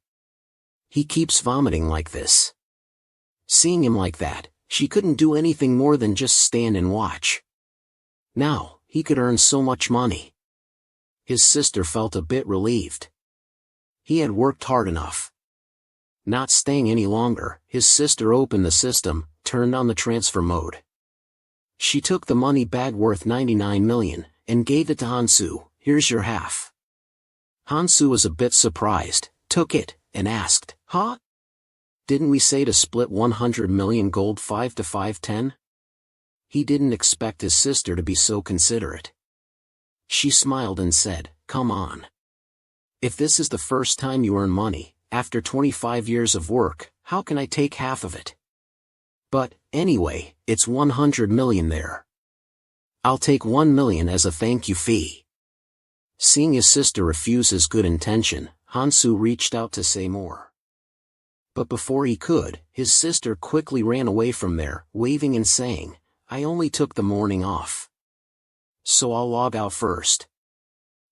He keeps vomiting like this. Seeing him like that, she couldn't do anything more than just stand and watch. Now, he could earn so much money. His sister felt a bit relieved. He had worked hard enough. Not staying any longer, his sister opened the system, turned on the transfer mode. She took the money bag worth 99 million, and gave it to Hansu. Here's your half. Hansu was a bit surprised, took it, and asked, Huh? Didn't we say to split 100 million gold 5 to 5-10? He didn't expect his sister to be so considerate. She smiled and said, Come on. If this is the first time you earn money, after 25 years of work, how can I take half of it? But, anyway, it's 100 million there. I'll take 1 million as a thank you fee. Seeing his sister refuse his good intention, Hansu reached out to say more. But before he could, his sister quickly ran away from there, waving and saying, I only took the morning off. So I'll log out first.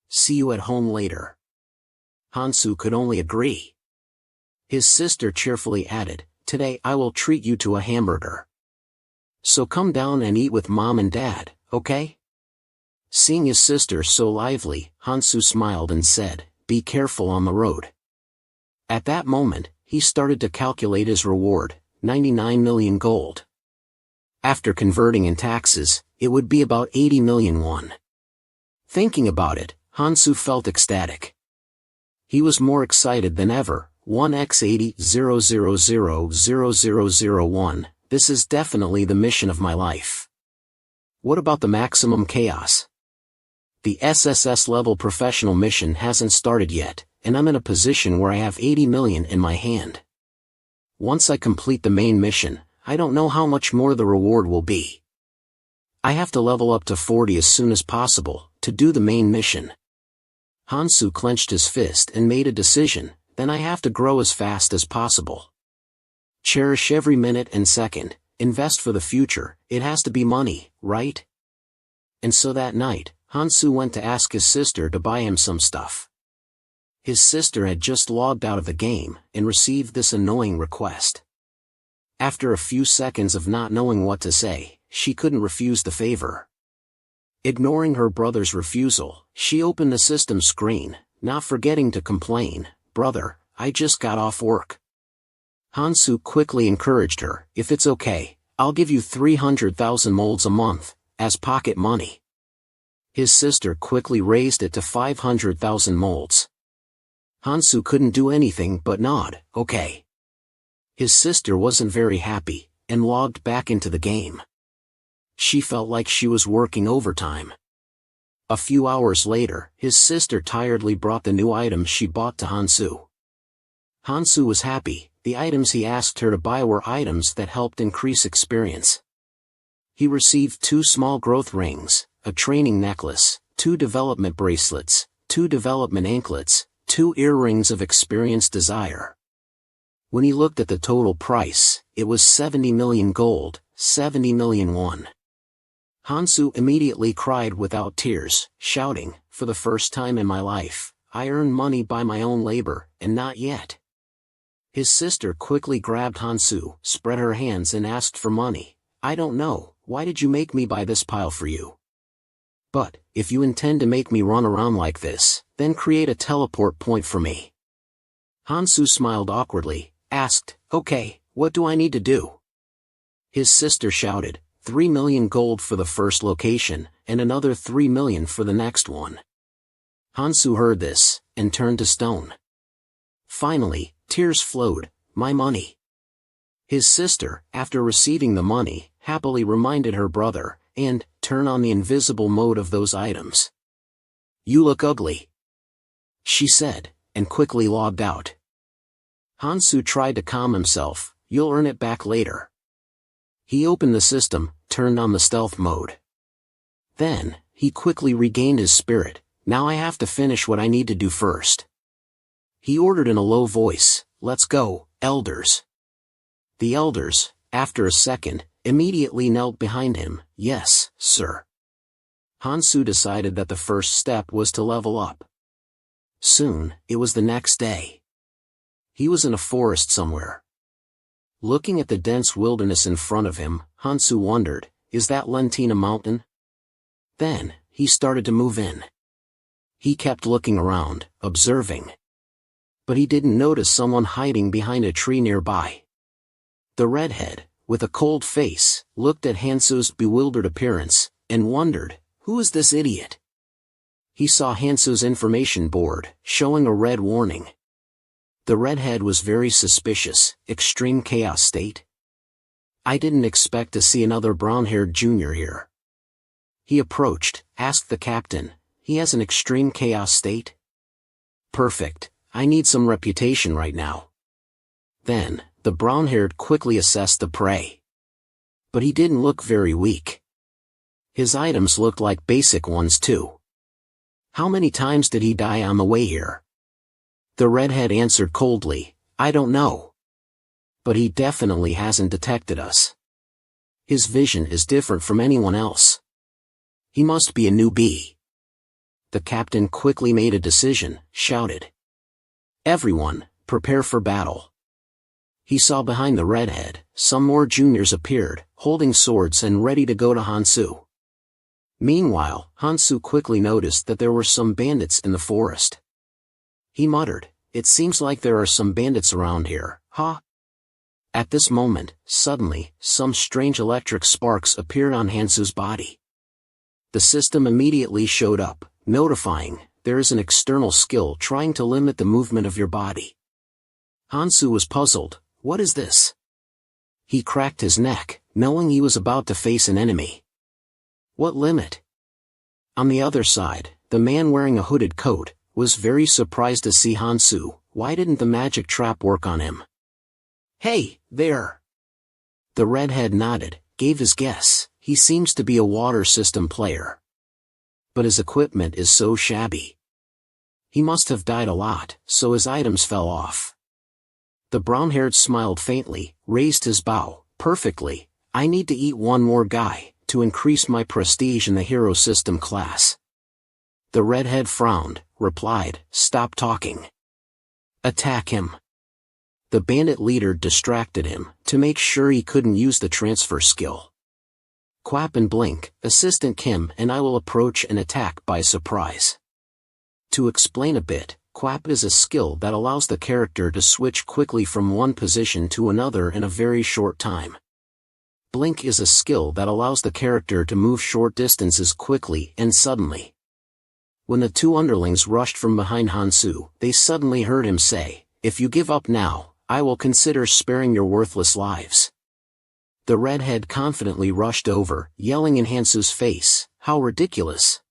See you at home later. Hansu could only agree. His sister cheerfully added, Today I will treat you to a hamburger. So come down and eat with mom and dad, okay? Seeing his sister so lively, Hansu smiled and said, Be careful on the road. At that moment, he started to calculate his reward, 99 million gold. After converting in taxes, it would be about 80 million won. Thinking about it, Hansu felt ecstatic. He was more excited than ever. 1x80,000,00001. This is definitely the mission of my life. What about the maximum chaos? The SSS level professional mission hasn't started yet, and I'm in a position where I have 80 million in my hand. Once I complete the main mission, I don't know how much more the reward will be. I have to level up to 40 as soon as possible, to do the main mission. Hansu clenched his fist and made a decision, then I have to grow as fast as possible. Cherish every minute and second, invest for the future, it has to be money, right? And so that night, Hansu went to ask his sister to buy him some stuff. His sister had just logged out of the game, and received this annoying request. After a few seconds of not knowing what to say, she couldn't refuse the favor. Ignoring her brother's refusal, she opened the system screen, not forgetting to complain, Brother, I just got off work. Hansu quickly encouraged her, If it's okay, I'll give you 300,000 molds a month, as pocket money. His sister quickly raised it to 500,000 molds. Hansu couldn't do anything but nod, okay. His sister wasn't very happy, and logged back into the game. She felt like she was working overtime. A few hours later, his sister tiredly brought the new items she bought to Hansu. Hansu was happy. The items he asked her to buy were items that helped increase experience. He received 2 small growth rings, a training necklace, 2 development bracelets, 2 development anklets, 2 earrings of experienced desire. When he looked at the total price, it was 70 million gold, 70 million won. Hansu immediately cried without tears, shouting, "For the first time in my life, I earn money by my own labor, and not yet." His sister quickly grabbed Hansu, spread her hands and asked for money. "I don't know, why did you make me buy this pile for you? But, if you intend to make me run around like this, then create a teleport point for me." Hansu smiled awkwardly, asked, "Okay, what do I need to do?" His sister shouted, 3 million gold for the first location, and another 3 million for the next one. Hansu heard this, and turned to stone. Finally, tears flowed, "My money." His sister, after receiving the money, happily reminded her brother, and, turn on the invisible mode of those items. "You look ugly," she said, and quickly logged out. Hansu tried to calm himself, "You'll earn it back later." He opened the system, turned on the stealth mode. Then, he quickly regained his spirit. "Now I have to finish what I need to do first." He ordered in a low voice, "Let's go, elders." The elders, after a second, immediately knelt behind him. "Yes, sir." Hansu decided that the first step was to level up. Soon, it was the next day. He was in a forest somewhere. Looking at the dense wilderness in front of him, Hansu wondered, "Is that Lentina Mountain?" Then, he started to move in. He kept looking around, observing. But he didn't notice someone hiding behind a tree nearby. The redhead, with a cold face, looked at Hansu's bewildered appearance, and wondered, "Who is this idiot?" He saw Hansu's information board, showing a red warning. The redhead was very suspicious. Extreme chaos state? "I didn't expect to see another brown-haired junior here." He approached, asked the captain, "He has an extreme chaos state?" "Perfect, I need some reputation right now." Then, the brown-haired quickly assessed the prey. But he didn't look very weak. His items looked like basic ones too. "How many times did he die on the way here?" The redhead answered coldly, "I don't know. But he definitely hasn't detected us. His vision is different from anyone else. He must be a newbie." The captain quickly made a decision, shouted, "Everyone, prepare for battle." He saw behind the redhead, some more juniors appeared, holding swords and ready to go to Hansu. Meanwhile, Hansu quickly noticed that there were some bandits in the forest. He muttered, "It seems like there are some bandits around here, huh?" At this moment, suddenly, some strange electric sparks appeared on Hansu's body. The system immediately showed up, notifying, "There is an external skill trying to limit the movement of your body." Hansu was puzzled, "What is this?" He cracked his neck, knowing he was about to face an enemy. What limit? On the other side, the man wearing a hooded coat was very surprised to see Hansu. Why didn't the magic trap work on him? "Hey, there!" The redhead nodded, gave his guess. He seems to be a water system player. But his equipment is so shabby. He must have died a lot, so his items fell off. The brown-haired smiled faintly, raised his bow. "Perfectly, I need to eat one more guy, to increase my prestige in the hero system class." The redhead frowned, replied, "Stop talking. Attack him." The bandit leader distracted him, to make sure he couldn't use the transfer skill. "Quap and blink, Assistant Kim and I will approach and attack by surprise." To explain a bit, Quap is a skill that allows the character to switch quickly from one position to another in a very short time. Blink is a skill that allows the character to move short distances quickly and suddenly. When the two underlings rushed from behind Hansu, they suddenly heard him say, "If you give up now, I will consider sparing your worthless lives." The redhead confidently rushed over, yelling in Hansu's face, "How ridiculous!"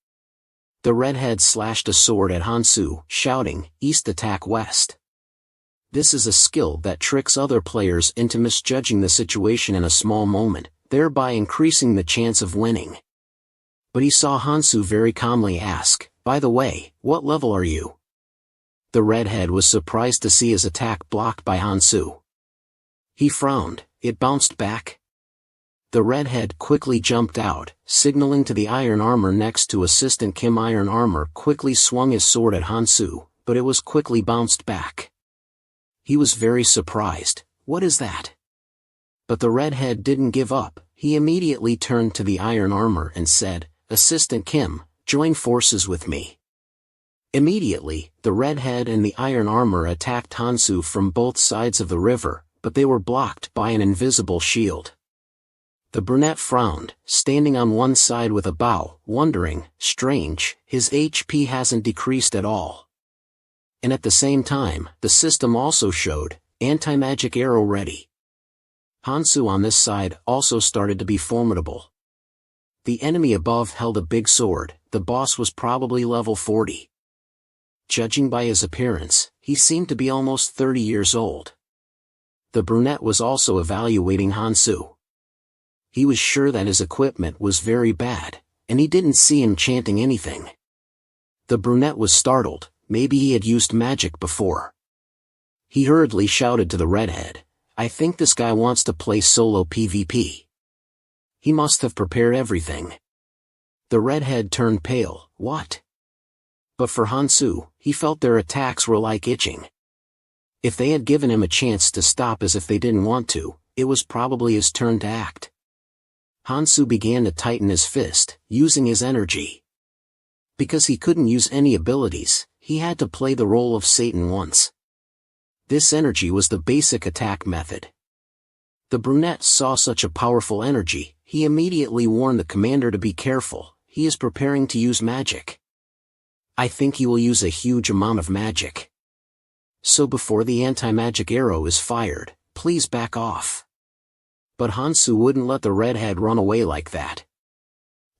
The redhead slashed a sword at Hansu, shouting, "East attack west." This is a skill that tricks other players into misjudging the situation in a small moment, thereby increasing the chance of winning. But he saw Hansu very calmly ask, "By the way, what level are you?" The redhead was surprised to see his attack blocked by Hansu. He frowned. It bounced back. The redhead quickly jumped out, signaling to the iron armor next to Assistant Kim. Iron armor quickly swung his sword at Hansu, but it was quickly bounced back. He was very surprised. "What is that?" But the redhead didn't give up. He immediately turned to the iron armor and said, "Assistant Kim, join forces with me." Immediately, the redhead and the iron armor attacked Hansu from both sides of the river, but they were blocked by an invisible shield. The brunette frowned, standing on one side with a bow, wondering, strange, his HP hasn't decreased at all. And at the same time, the system also showed, anti-magic arrow ready. Hansu on this side also started to be formidable. The enemy above held a big sword. The boss was probably level 40. Judging by his appearance, he seemed to be almost 30 years old. The brunette was also evaluating Hansu. He was sure that his equipment was very bad, and he didn't see him chanting anything. The brunette was startled. Maybe he had used magic before. He hurriedly shouted to the redhead, "I think this guy wants to play solo PvP. He must have prepared everything." The redhead turned pale. "What?" But for Hansu, he felt their attacks were like itching. If they had given him a chance to stop as if they didn't want to, it was probably his turn to act. Hansu began to tighten his fist, using his energy. Because he couldn't use any abilities, he had to play the role of Satan once. This energy was the basic attack method. The brunette saw such a powerful energy, he immediately warned the commander to be careful. He is preparing to use magic. "I think he will use a huge amount of magic. So before the anti-magic arrow is fired, please back off." But Hansu wouldn't let the redhead run away like that.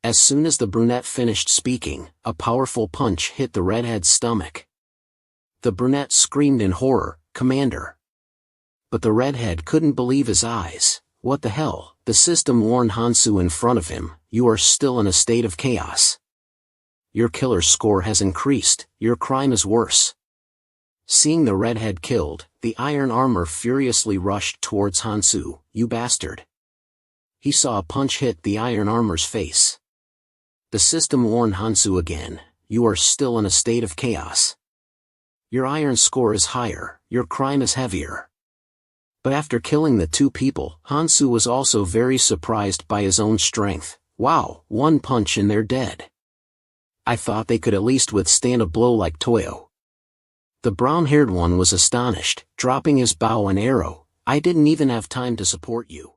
As soon as the brunette finished speaking, a powerful punch hit the redhead's stomach. The brunette screamed in horror, "Commander!" But the redhead couldn't believe his eyes. "What the hell?" The system warned Hansu in front of him, "You are still in a state of chaos. Your killer score has increased, your crime is worse." Seeing the redhead killed, the iron armor furiously rushed towards Hansu. "You bastard!" He saw a punch hit the iron armor's face. The system warned Hansu again, "You are still in a state of chaos. Your iron score is higher, your crime is heavier." But after killing the two people, Hansu was also very surprised by his own strength. "Wow, one punch and they're dead. I thought they could at least withstand a blow like Toyo." The brown-haired one was astonished, dropping his bow and arrow. "I didn't even have time to support you."